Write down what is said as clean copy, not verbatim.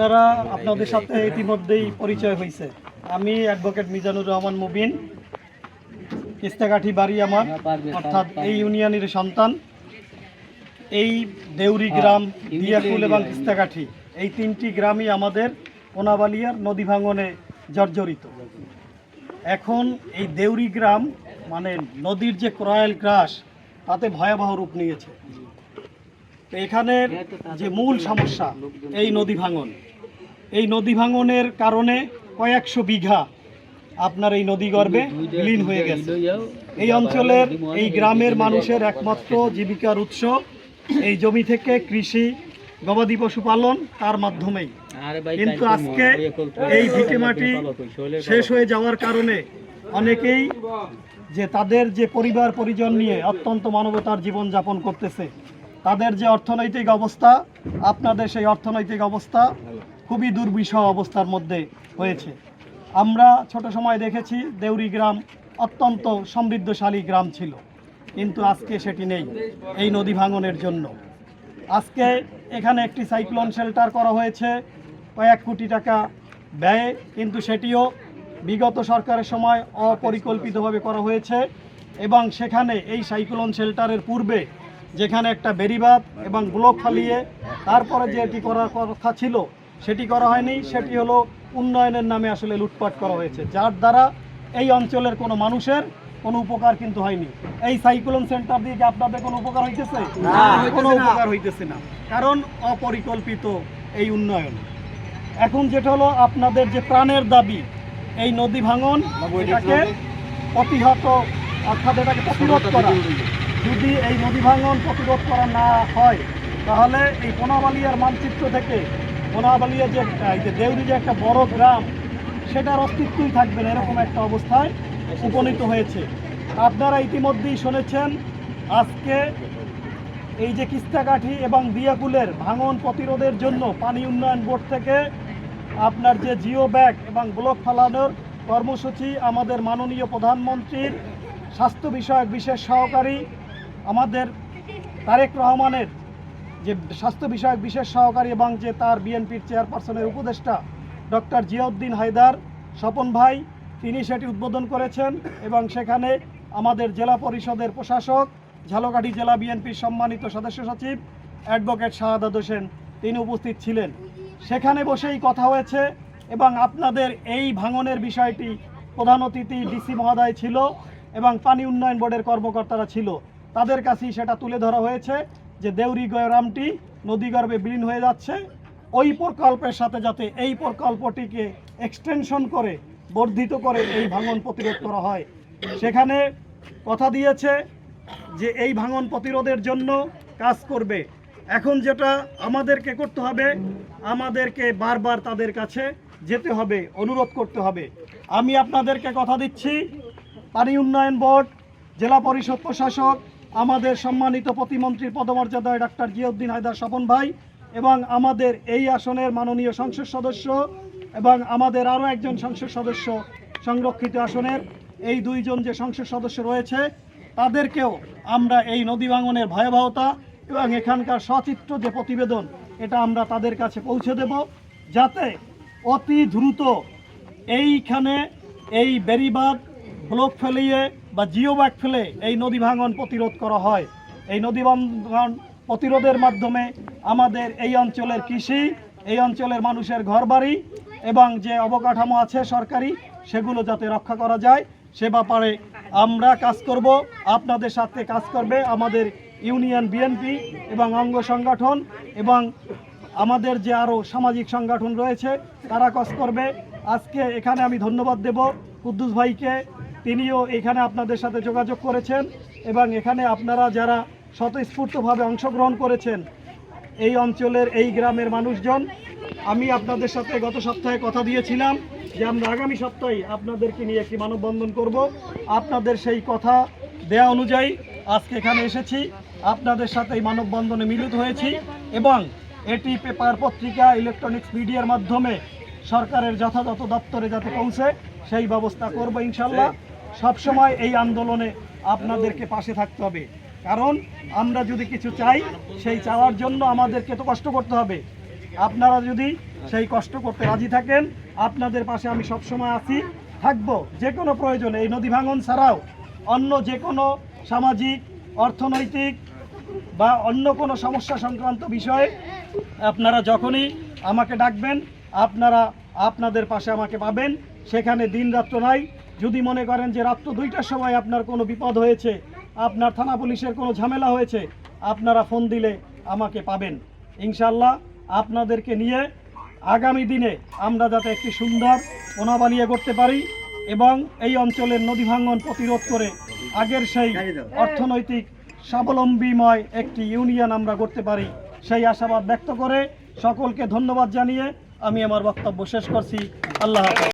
আপনারা আপনাদের সাথে ইতিমধ্যেই পরিচয় হয়েছে। আমি অ্যাডভোকেট মিজানুর রহমান মুবিন, কিস্তাকাঠি বাড়ি আমার, অর্থাৎ এই ইউনিয়নের সন্তান। এই দেউরি গ্রাম, দিয়াকুল এবং কিস্তাকাঠি এই তিনটি গ্রামই আমাদের কোনাবালিয়ার নদী ভাঙনে জর্জরিত। এখন এই দেউরি গ্রাম মানে নদীর যে ক্রয়াল গ্রাস তাতে ভয়াবহ রূপ নিয়েছে। এখানের যে মূল সমস্যা এই নদী ভাঙন, এই নদী ভাঙনের কারণে কয়েকশো বিঘা আপনার এই নদী গর্ভে বিলীন হয়ে গেছে। এই অঞ্চলের এই গ্রামের মানুষের একমাত্র জীবিকার উৎস এই জমি থেকে কৃষি, গবাদি পশু পালন, তার মাধ্যমেই। কিন্তু আজকে এই ভিটেমাটি শেষ হয়ে যাওয়ার কারণে অনেকেই যে তাদের যে পরিবার পরিজন নিয়ে অত্যন্ত মানবতার জীবন যাপন করতেছে, তাদের যে অর্থনৈতিক অবস্থা, আপনাদের সেই অর্থনৈতিক অবস্থা খুবই দুর্বিষহ অবস্থার মধ্যে হয়েছে। আমরা ছোট সময় দেখেছি দেউরি গ্রাম অত্যন্ত সমৃদ্ধশালী গ্রাম ছিল, কিন্তু আজকে সেটি নেই এই নদী ভাঙনের জন্য। আজকে এখানে একটি সাইক্লোন শেল্টার করা হয়েছে কয়েক কোটি টাকা ব্যয়ে, কিন্তু সেটিও বিগত সরকারের সময় অপরিকল্পিতভাবে করা হয়েছে। এবং সেখানে এই সাইক্লোন শেল্টারের পূর্বে যেখানে একটা বেড়িবাঁধ এবং ব্লক ফালিয়ে তারপরে যে এটি করার কথা ছিল সেটি করা হয়নি। সেটি হলো উন্নয়নের নামে আসলে লুটপাট করা হয়েছে, যার দ্বারা এই অঞ্চলের কোনো মানুষের কোনো উপকার কিন্তু হয়নি। এই সাইক্লোন সেন্টার দিয়ে কি আপনাদের কোনো উপকার হইতেছে? কোনো উপকার হইতেছে না, কারণ অপরিকল্পিত এই উন্নয়ন। এখন যেটা হলো আপনাদের যে প্রাণের দাবি এই নদী ভাঙন, এটাকে প্রতিহত অর্থাৎ এটাকে প্রতিরোধ করা। যদি এই নদী ভাঙন প্রতিরোধ করা না হয় তাহলে এই কোনাবালিয়ার মানচিত্র থেকে কোনাবালিয়া যে দেউরি যে একটা বড় গ্রাম সেটার অস্তিত্বই থাকবে না, এরকম একটা অবস্থায় উপনীত হয়েছে। আপনারা ইতিমধ্যেই শুনেছেন আজকে এই যে কিস্তাকাঠি এবং দিয়াকুলের ভাঙন প্রতিরোধের জন্য পানি উন্নয়ন বোর্ড থেকে আপনার যে জিও ব্যাগ এবং ব্লক ফালানোর কর্মসূচি আমাদের মাননীয় প্রধানমন্ত্রীর স্বাস্থ্য বিষয়ক বিশেষ সহকারী আমাদের তারেক রহমানের যে স্বাস্থ্য বিষয়ক বিশেষ সহকারী এবং যে তার বিএনপির চেয়ারপারসনের উপদেষ্টা ডক্টর জিয়াউদ্দিন হায়দার স্বপন ভাই, তিনি সেটি উদ্বোধন করেছেন। এবং সেখানে আমাদের জেলা পরিষদের প্রশাসক, ঝালকাঠি জেলা বিএনপির সম্মানিত সদস্য সচিব অ্যাডভোকেট শাহাদাত হোসেন তিনি উপস্থিত ছিলেন। সেখানে বসেই কথা হয়েছে এবং আপনাদের এই ভাঙনের বিষয়টি প্রধান অতিথি ডিসি মহোদয় ছিল এবং পানি উন্নয়ন বোর্ডের কর্মকর্তারা ছিল। তাদের কাছেই সেটা তুলে ধরা হয়েছে যে দেউরি গ্রামটি নদীগর্ভে বিলীন হয়ে যাচ্ছে, ওই প্রকল্পের সাথে যাতে এই প্রকল্পটিকে এক্সটেনশন করে বর্ধিত করে এই ভাঙন প্রতিরোধ করা হয়। সেখানে কথা দিয়েছে যে এই ভাঙন প্রতিরোধের জন্য কাজ করবে। এখন যেটা আমাদেরকে করতে হবে, আমাদেরকে বারবার তাদের কাছে যেতে হবে, অনুরোধ করতে হবে। আমি আপনাদেরকে কথা দিচ্ছি, পানি উন্নয়ন বোর্ড, জেলা পরিষদ প্রশাসক, আমাদের সম্মানিত প্রতিমন্ত্রীর পদমর্যাদায় ডাক্তার জিয়াউদ্দিন হায়দার স্বপন ভাই এবং আমাদের এই আসনের মাননীয় সংসদ সদস্য এবং আমাদের আরও একজন সংসদ সদস্য সংরক্ষিত আসনের, এই দুইজন যে সংসদ সদস্য রয়েছে তাদেরকেও আমরা এই নদী ভাঙনের ভয়াবহতা এবং এখানকার সচিত্র যে প্রতিবেদন এটা আমরা তাদের কাছে পৌঁছে দেব, যাতে অতি দ্রুত এইখানে এই বেড়িবাঁধ, ব্লক ফেলিয়ে বা জিও ব্যাগ ফেলে এই নদী ভাঙন প্রতিরোধ করা হয়। এই নদী ভাঙন প্রতিরোধের মাধ্যমে আমাদের এই অঞ্চলের কৃষি, এই অঞ্চলের মানুষের ঘরবাড়ি এবং যে অবকাঠামো আছে সরকারি সেগুলো যাতে রক্ষা করা যায় সে ব্যাপারে আমরা কাজ করব। আপনাদের সাথে কাজ করবে আমাদের ইউনিয়ন বিএনপি এবং অঙ্গ সংগঠন এবং আমাদের যে আরও সামাজিক সংগঠন রয়েছে তারা কাজ করবে। আজকে এখানে আমি ধন্যবাদ দেব কুদ্দুস ভাইকে, তিনিও এখানে আপনাদের সাথে যোগাযোগ করেছেন এবং এখানে আপনারা যারা স্বতঃস্ফূর্তভাবে অংশগ্রহণ করেছেন এই অঞ্চলের এই গ্রামের মানুষজন। আমি আপনাদের সাথে গত সপ্তাহে কথা দিয়েছিলাম যে আমরা আগামী সপ্তাহে আপনাদেরকে নিয়ে একটি মানববন্ধন করব। আপনাদের সেই কথা দেয়া অনুযায়ী আজকে এখানে এসেছি, আপনাদের সাথে এই মানববন্ধনে মিলিত হয়েছি এবং এটি পেপার, পত্রিকা, ইলেকট্রনিক্স মিডিয়ার মাধ্যমে সরকারের যথাযথ দপ্তরে যাতে পৌঁছে সেই ব্যবস্থা করব ইনশাল্লাহ। সবসময় এই আন্দোলনে আপনাদেরকে পাশে থাকতে হবে, কারণ আমরা যদি কিছু চাই সেই চাওয়ার জন্য আমাদেরকে তো কষ্ট করতে হবে। আপনারা যদি সেই কষ্ট করতে রাজি থাকেন। আপনাদের পাশে আমি সবসময় আছি, থাকবো। যে কোনো প্রয়োজনে এই নদী ভাঙন ছাড়াও অন্য যে কোনো সামাজিক, অর্থনৈতিক বা অন্য কোনো সমস্যা সংক্রান্ত বিষয়ে আপনারা যখনই আমাকে ডাকবেন, আপনাদের পাশে আমাকে পাবেন। সেখানে দিন রাত্র নাই। যদি মনে করেন যে রাত্র 2টার সময় আপনার কোনো বিপদ হয়েছে, আপনার থানা পুলিশের কোনো ঝামেলা হয়েছে, আপনারা ফোন দিলে আমাকে পাবেন। ইনশাল্লাহ আপনাদেরকে নিয়ে আগামী দিনে আমরা যাতে একটি সুন্দর কোনাবালিয়া করতে পারি এবং এই অঞ্চলের নদী ভাঙন প্রতিরোধ করে আগের সেই অর্থনৈতিক স্বাবলম্বীময় একটি ইউনিয়ন আমরা করতে পারি, সেই আশাবাদ ব্যক্ত করে সকলকে ধন্যবাদ জানিয়ে আমি আমার বক্তব্য শেষ করছি। আল্লাহ হাফেজ।